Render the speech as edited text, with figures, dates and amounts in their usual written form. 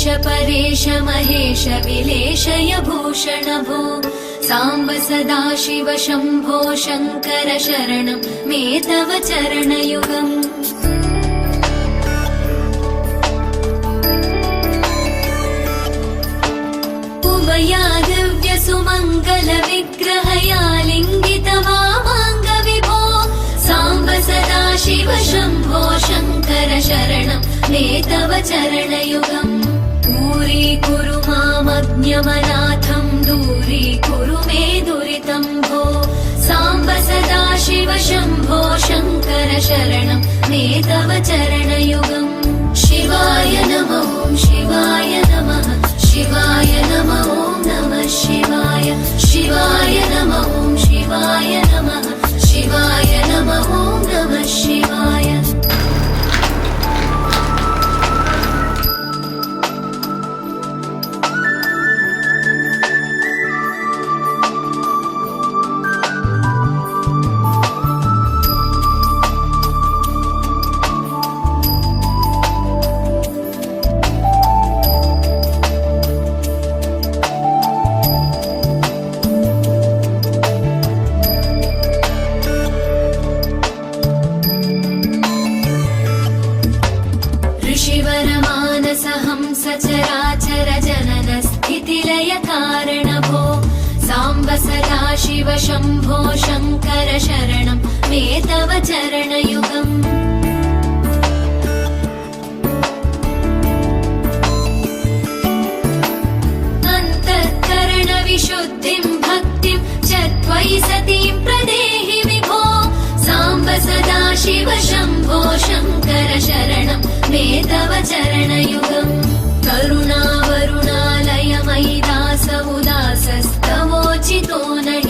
ईश परेश महेश विलेशय भूषण भो साम्ब सदाशिव शम्भो शङ्कर शरणं मे तव चरणयुगम् उमया दिव्य सुमङ्गल विग्रहया लिङ्गित वामाङ्ग विभो साम्ब सदाशिव शम्भो शङ्कर शरणं मे तव चरणयुगम् दूरीकुरु मामज्ञमनाथं दूरीकुरु मे दुरितं भो साम्ब सदाशिव शम्भो शङ्कर शरणं मे तव चरणयुगम् शिवाय नमः शिवाय नमः शिवाय नमः नमः शिवाय शिवाय नमः शिवाय नमः शिवाय नमः नमः शिवाय सचराचर जनन स्थितिलय कारण भो साम्ब सदाशिव शम्भो शङ्कर शरणं मे तव चरणयुगम् अन्तःकरण विशुद्धिं भक्तिं च त्वयि सतीं प्रदेहि विभो साम्ब सदाशिव शम्भो शङ्कर शरणं मे तव चरणयुगम् करुणावरुणालय मयि दास उदासस्तवोचितो न